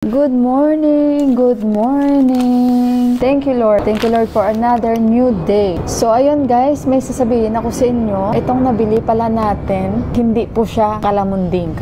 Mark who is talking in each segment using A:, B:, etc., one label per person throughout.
A: Good morning! Good morning! Thank you Lord for another new day. So ayun guys, may sasabihin ako sa inyo. Itong nabili pala natin, hindi po siya kalamunding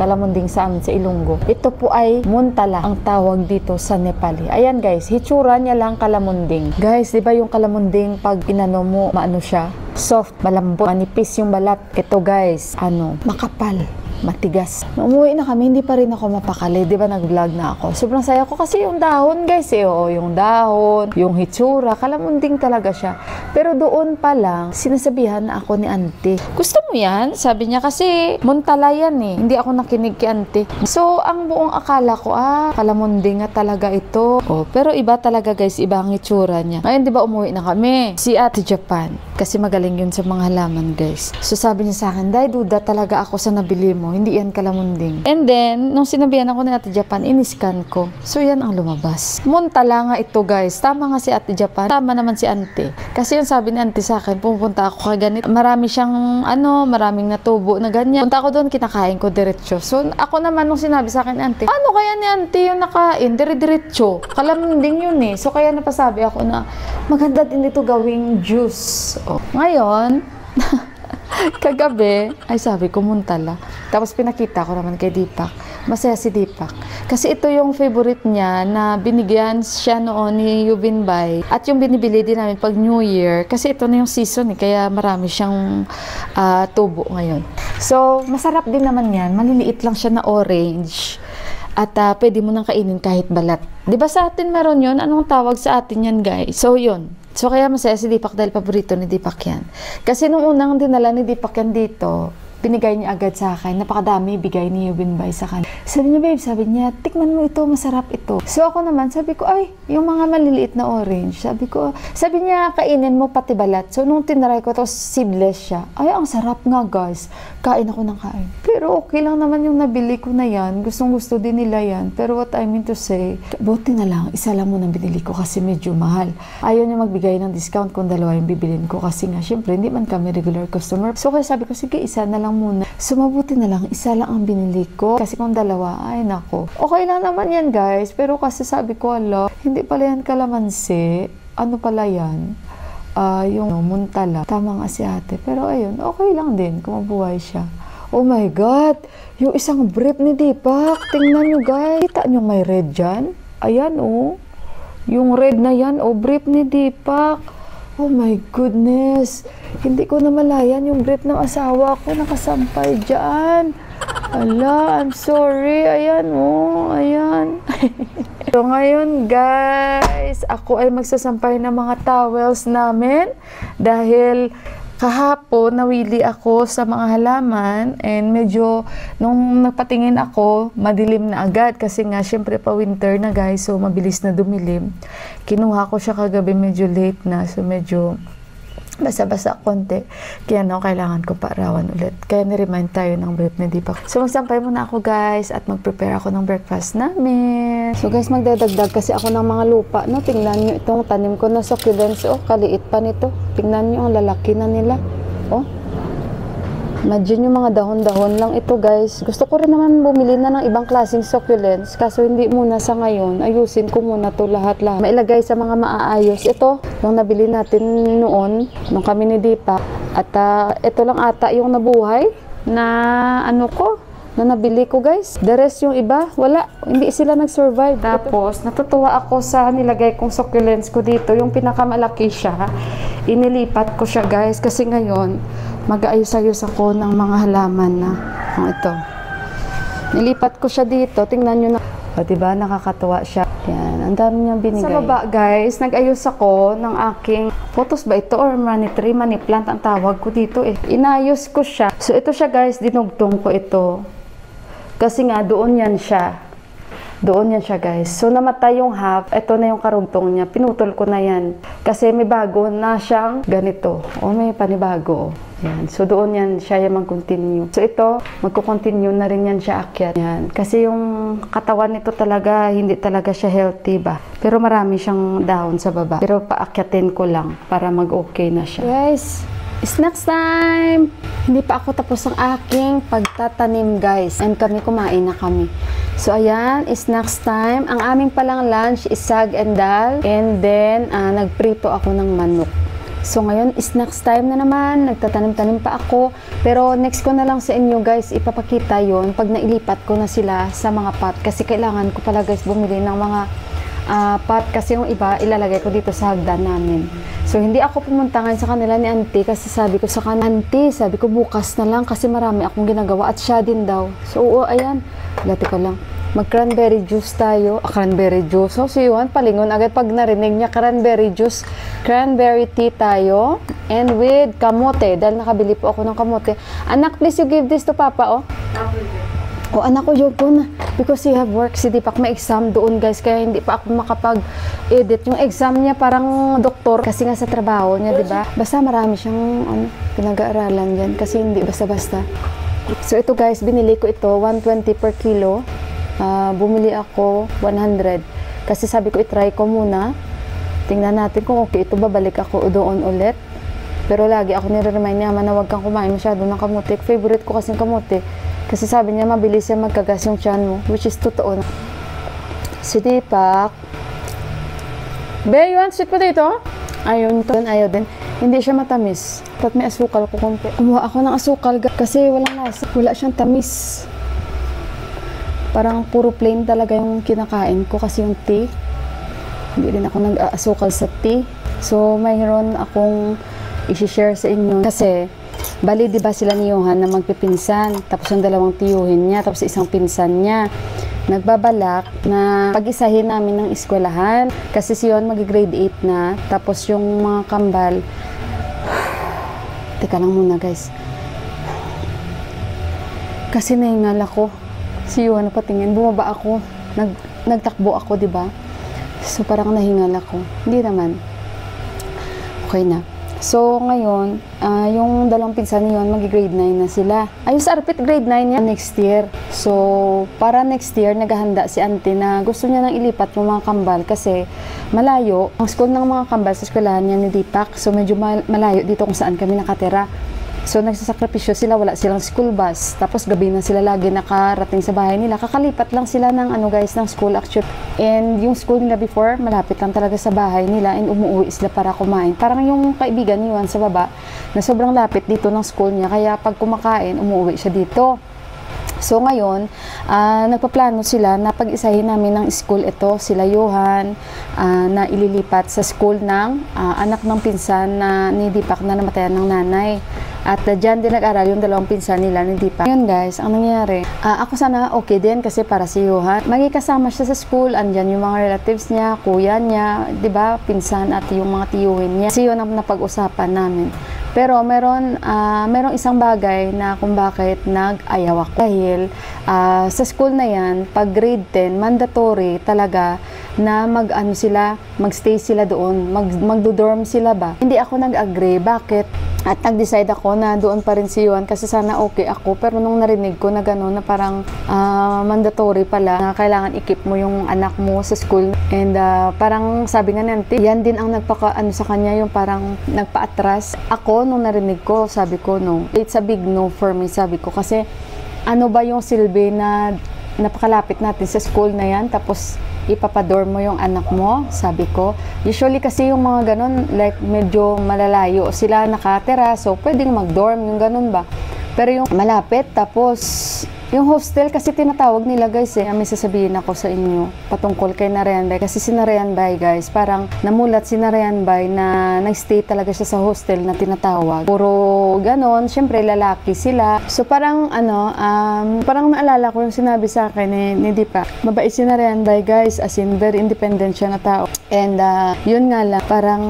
A: sa amin sa Ilonggo. Ito po ay muntala ang tawag dito sa Nepali. Ayan guys, hitsura niya lang kalamunding. Guys, di ba yung kalamunding pag inano mo, maano siya? Soft, malambot, manipis yung balat. Ito guys, makapal, matigas. Umuwi na kami, hindi pa rin ako mapakali. Di ba nag-vlog na ako? Sobrang saya ko kasi yung dahon guys Oo, yung dahon, yung hitsura, kalamunding talaga siya. Pero doon pa lang, sinasabihan na ako ni auntie. Gusto mo yan? Sabi niya kasi, muntala yan Hindi ako nakinig kay auntie. So, ang buong akala ko, kalamunding nga talaga ito. Pero iba talaga guys, iba ang hitsura niya. Ngayon di ba umuwi na kami? Si Ate Japan. Kasi magaling yun sa mga halaman guys. So sabi niya sa akin, Day, duda talaga ako sa nabili mo. Hindi yan kalamunding. And then, nung sinabihan ako ni Ate Japan, iniscan ko. So yan ang lumabas. Muntala nga ito guys. Tama nga si Ate Japan. Tama naman si Auntie. Kasi yung sabi ni Auntie sa akin, pupunta ako kay ganito. Marami siyang, maraming natubo na ganyan. Punta ako doon, kinakain ko diretso. So ako naman nung sinabi sa akin ni Auntie, ano kaya ni Auntie yung nakain? Diretso. Kalamunding yun So kaya napasabi ako na, maganda din ito gawing juice. Ngayon, kagabi, ay sabi ko, muntala. Tapos pinakita ko naman kay Deepak. Masaya si Deepak. Kasi ito yung favorite niya na binigyan siya noon ni Yubin Bay. At yung binibili din namin pag New Year. Kasi ito na yung season kaya marami siyang tubo ngayon. So, masarap din naman yan. Maliliit lang siya na orange. At pwede mo nang kainin kahit balat. Diba sa atin meron yun? Anong tawag sa atin yan guys? So, yun. So, kaya masaya si Deepak dahil paborito ni Deepak yan. Kasi nung unang dinala ni Deepak yan dito, binigay niya agad sa akin. Napakadami bigay ni Yubin Bay sa kanya. Sabi niya, babe, sabi niya, tikman mo ito, masarap ito. So ako naman, sabi ko, ay, yung mga maliliit na orange. Sabi niya, kainin mo pati balat. So nung tinry ko, tapos seedless siya. Ay, ang sarap nga guys. Kain ako ng kain. Pero okay lang naman yung nabili ko na yan. Gustong gusto din nila yan. Pero what I mean to say, buti na lang, isa lang muna binili ko kasi medyo mahal. Ayaw niya magbigay ng discount kung dalawa yung bibilin ko. Kasi nga, syempre, hindi man kami regular customer. So kaya sabi ko, sige, isa na lang muna. So mabuti na lang, isa lang ang binili ko. Kasi kung dalawa, ay nako. Okay lang naman yan guys. Pero kasi sabi ko, hindi pala yan kalamansi. Ano pala yan? Yung muntala. Tama nga si ate. Pero ayun, okay lang din kung mabuhay siya. Oh my God! Yung isang brief ni Deepak. Tingnan nyo guys. Kita nyo may red dyan? Ayan Yung red na yan, brief ni Deepak. Oh my goodness! Hindi ko na malayan yung brief ng asawa ko nakasampay dyan. I'm sorry. Ayan ayan. So ngayon guys, ako ay magsasampay ng mga towels namin dahil kahapon nawili ako sa mga halaman and medyo nung nagpatingin ako, madilim na agad kasi nga syempre pa winter na guys, so mabilis na dumilim. Kinuha ko siya kagabi, medyo late na, so medyo basa-basa konti. Kaya kailangan ko paarawan ulit. Kaya ni-remind tayo ng brief ni Deepak. So magsampay muna ako guys at mag-prepare ako ng breakfast namin. So guys, magdadagdag kasi ako ng mga lupa. Tingnan nyo itong tanim ko na succulents. Kaliit pa nito. Tingnan nyo ang lalaki na nila. Imagine yung mga dahon-dahon lang ito guys. Gusto ko rin naman bumili na ng ibang klaseng succulents. Kaso hindi muna sa ngayon. Ayusin ko muna to lahat-lahat. Mailagay sa mga maaayos. Ito, yung nabili natin noon, nung kami ni Deepak. At ito lang ata yung nabuhay na na nabili ko guys. The rest yung iba, wala. Hindi sila nag-survive. Tapos, natutuwa ako sa nilagay kong succulents ko dito. Yung pinakamalaki siya. Inilipat ko siya guys. Kasi ngayon, mag-aayos-ayos ako ng mga halaman na ito. Nilipat ko siya dito. Tingnan nyo na. Diba? Nakakatuwa siya. Yan. Ang dami niyang binigay. Sa baba guys, nag-ayos ako ng aking photos ba ito or money tree, money plant ang tawag ko dito Inayos ko siya. So ito siya guys, dinugtong ko ito. Kasi nga doon yan siya. Doon yan siya guys. So namatay yung half. Ito na yung karugtong niya. Pinutol ko na yan. Kasi may bago na siyang ganito. May panibago. Yan. So doon yan siya yung mag-continue. So ito, magko-continue na rin yan siya akyat. Yan. Kasi yung katawan nito talaga, hindi talaga siya healthy ba. Pero marami siyang dahon sa baba. Pero paakyatin ko lang para mag-okay na siya. Guys, snacks time! Hindi pa ako tapos ang aking pagtatanim guys. And kumain na kami. So, ayan, snacks time. Ang aming palang lunch is sag and dal. And then, nagprito ako ng manok. So, ngayon, snacks time na naman. Nagtatanim-tanim pa ako. Pero, next ko na lang sa inyo, guys, ipapakita yon pag nailipat ko na sila sa mga pot. Kasi kailangan ko pala, guys, bumili ng mga pot. Kasi yung iba, ilalagay ko dito sa hagdan namin. So, hindi ako pumunta ngayon sa kanila ni auntie. Kasi sabi ko sa kanila, auntie, sabi ko bukas na lang. Kasi marami akong ginagawa. At siya din daw. So, oo, ayan. Lati ko lang. Mag-cranberry juice tayo. Cranberry juice. So, si Juan palingon agad pag narinig niya cranberry juice. Cranberry tea tayo. And with kamote. Dahil nakabili po ako ng kamote. Anak, please you give this to Papa, oh. Oh, anak ko, yun po na. Because he have work. Si Deepak may exam doon, guys. Kaya hindi pa ako makapag-edit. Yung exam niya parang doktor. Kasi nga sa trabaho niya, di ba? Basta marami siyang pinag-aaralan yan. Kasi hindi basta-basta. So, ito guys, binili ko ito, 120 per kilo. Bumili ako 100. Kasi sabi ko, itry ko muna. Tingnan natin kung okay ito, babalik ako doon ulit. Pero lagi ako nire-remind niya, na huwag kang kumain masyado ng kamote. Favorite ko kasing kamote. Kasi sabi niya, mabilis siya magkagas yung tiyan mo. Which is totoo. Si Deepak. Be, you want sweet potato? Ayun, ayaw din. Hindi siya matamis. Dapat may asukal ko konti. Kumuha ako ng asukal kasi walang lasa. Wala siyang tamis. Parang puro plain talaga yung kinakain ko kasi yung tea. Hindi rin ako nag-asukal sa tea. So, mayroon akong i-share sa inyo. Kasi, bali diba sila ni Johan na magpipinsan. Tapos yung dalawang tiyuhin niya. Tapos isang pinsan niya. Nagbabalak na pag-isahin namin ng eskwelahan. Kasi si Johan mag-grade 8 na. Tapos yung mga kambal, teka lang muna guys. Kasi nahingal ako. Si Johan patingin, bumaba ako. Nagtakbo ako, di ba? So parang nahingal ako. Hindi naman. Okay na. So ngayon, yung dalawang pinsan niyon mag-grade 9 na sila. Ayun sa Arpit, grade 9 niya next year. So para next year, naghahanda si auntie na gusto niya nang ilipat yung mga kambal kasi malayo. Ang school ng mga kambal sa eskwelahan niya ni Deepak. So medyo malayo dito kung saan kami nakatira. So nagsasakripisyo sila, wala silang school bus. Tapos gabi na sila lagi nakarating sa bahay nila. Kakalipat lang sila ng ng school actually. And yung school nila before, malapit lang talaga sa bahay nila and umuwi sila para kumain. Parang yung kaibigan ni Juan sa baba na sobrang lapit dito ng school niya. Kaya pag kumakain, umuwi siya dito. So ngayon, nagpaplano sila na pag-isahin namin ng school ito, sila Johan, na ililipat sa school ng anak ng pinsan na ni Deepak na namatayan ng nanay. At dyan din nag-aral yung dalawang pinsan nila ni Deepak. Ngayon guys, ang nangyari, ako sana okay din kasi para si Johan, magkikasama siya sa school, andyan yung mga relatives niya, kuya niya, di ba, pinsan at yung mga tiyuhin niya. Kasi yun ang napag-usapan namin. Pero merong isang bagay na kung bakit nag-ayaw ako. Dahil sa school na yan, pag grade 10, mandatory talaga na mag-stay sila doon, magdo-dorm sila ba. Hindi ako nag-agree. Bakit? At nag-decide ako na doon pa rin si Juan kasi sana okay ako. Pero nung narinig ko na gano'n na parang mandatory pala na kailangan i-keep mo yung anak mo sa school. And parang sabi nga nanti, yan din ang sa kanya yung parang nagpa-atras. Ako nung narinig ko, sabi ko no. It's a big no for me, sabi ko. Kasi ano ba yung silbi na napakalapit natin sa school na yan tapos ipapadorm mo yung anak mo, sabi ko. Usually kasi yung mga ganun, like medyo malalayo sila nakatira, so pwedeng mag-dorm, yung ganun ba. Pero yung malapit, tapos yung hostel kasi tinatawag nila guys may sasabihin ako sa inyo patungkol kay Narayan Bay. Kasi si Narayan Bay guys, parang namulat si Narayan Bay na nag-stay talaga siya sa hostel na tinatawag. Puro ganon, syempre lalaki sila. So parang parang naalala ko yung sinabi sa akin ni Deepak. Mabait si Narayan Bay guys, as in very independent siya na tao. And yun nga lang, parang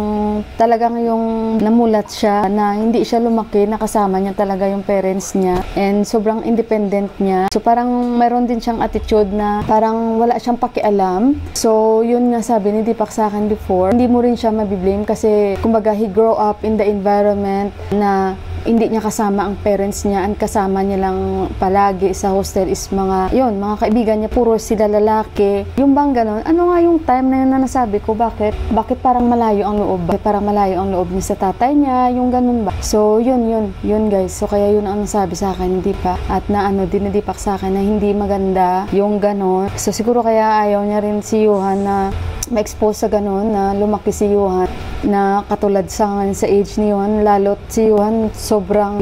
A: talagang yung namulat siya na hindi siya lumaki, nakasama niya talaga yung parents niya. And sobrang independent niya. So parang mayroon din siyang attitude na parang wala siyang pakialam. So yun nga sabi ni Deepak sa akin before, hindi mo rin siya mabiblame kasi kumbaga he grow up in the environment na hindi niya kasama ang parents niya, ang kasama niya lang palagi sa hostel is mga kaibigan niya, puro sila lalaki. Yung bang ganon, ano nga yung time na yun na nasabi ko, bakit parang malayo ang loob? Bakit parang malayo ang loob niya sa tatay niya, yung ganon ba? So, yun guys. So, kaya yun ang nasabi sa akin, hindi pa. At na dinidipak sa akin na hindi maganda yung ganon. So, siguro kaya ayaw niya rin si Johan na ma-expose sa ganon, na lumaki si Johan na katulad sa age ni Johan, lalo't si Johan sobrang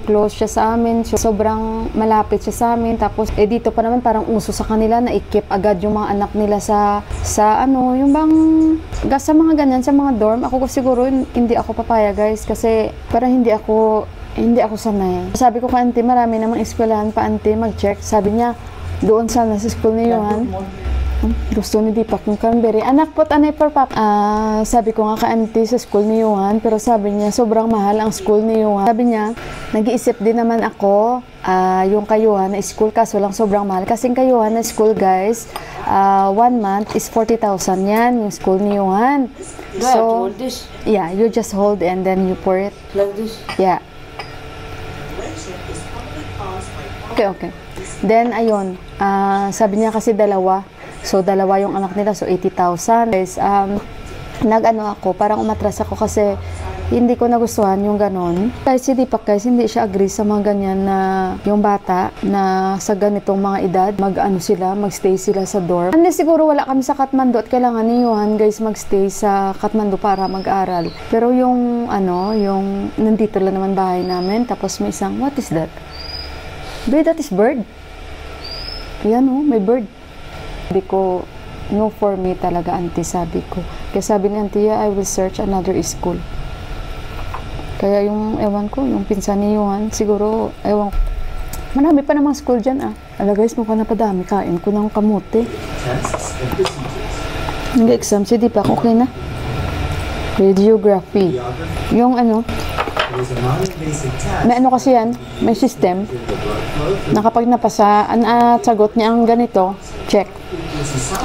A: close siya sa amin, sobrang malapit siya sa amin. Tapos dito pa naman parang uso sa kanila na i-keep agad yung mga anak nila sa mga ganyan, sa mga dorm. Ako siguro hindi ako papaya guys, kasi parang hindi ako sanay. Sabi ko kay auntie, marami namang eskwelahan pa auntie, mag-check. Sabi niya, doon sana sa school ni Johan. Gusto ni Deepak yung cranberry. Anak, put anay per pap. Sabi ko nga ka-auntie sa school ni Johan, pero sabi niya sobrang mahal ang school ni Johan. Sabi niya, nag-iisip din naman ako yung kay Johan na school, kaso lang sobrang mahal. Kasing kay Johan na school guys, 1 month is 40,000 yan, yung school ni Johan. So, hold this? Yeah, you just hold and then you pour it.
B: Like this?
A: Yeah. Okay. Then, ayun, sabi niya kasi dalawa. So, dalawa yung anak nila. So, 80,000. Guys, parang umatras ako kasi hindi ko nagustuhan yung ganon. Guys, si Deepak guys, hindi siya agree sa mga ganyan na yung bata na sa ganitong mga edad, magstay sila sa dorm. Unless siguro wala kami sa Kathmandu at kailangan ni Johan guys magstay sa Kathmandu para mag-aral. Pero yung nandito lang naman bahay namin, tapos may isang, what is that? Babe, that is bird. Yan may bird. Sabi ko, no for me talaga auntie, sabi ko. Kaya sabi ni auntie, I will search another school. Kaya ewan ko, yung pinsan ni Johan, siguro, ewan ko. Marami pa namang school dyan guys, mukha na padami, kain ko ng kamote. Nag-exam si Deepak, okay na? Radiography. Yung may kasi yan, may system na kapag napasa, sagot niya ang ganito, check.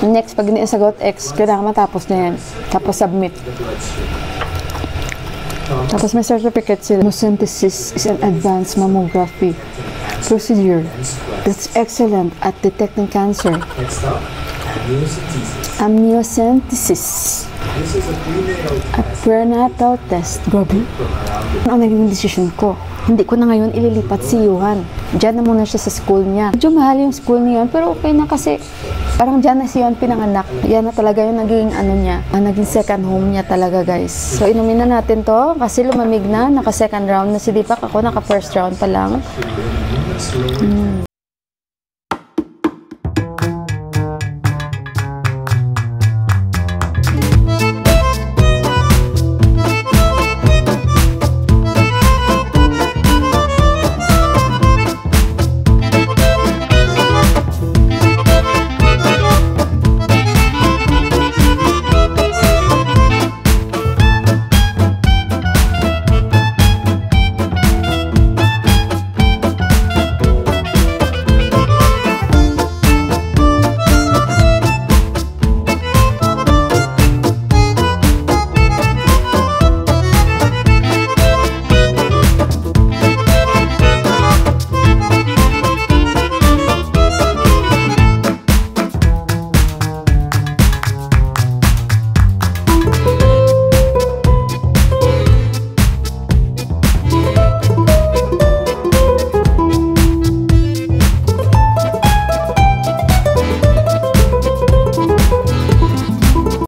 A: Next, pag hindi sagot X, kailangan matapos na yan. Tapos submit. Tapos may certificate sila. Amniocentesis is an advanced mammography procedure that's excellent at detecting cancer. Amniocentesis. A prenatal test. Grabe. Ano naging decision ko? Hindi ko na ngayon ililipat si Johan. Diyan na muna siya sa school niya. Medyo mahal yung school niya, pero okay na kasi parang diyan na si Johan pinanganak. Yan na talaga yung naging niya. Naging second home niya talaga guys. So inumin na natin to kasi lumamig na. Naka second round na si Deepak. Ako naka first round pa lang.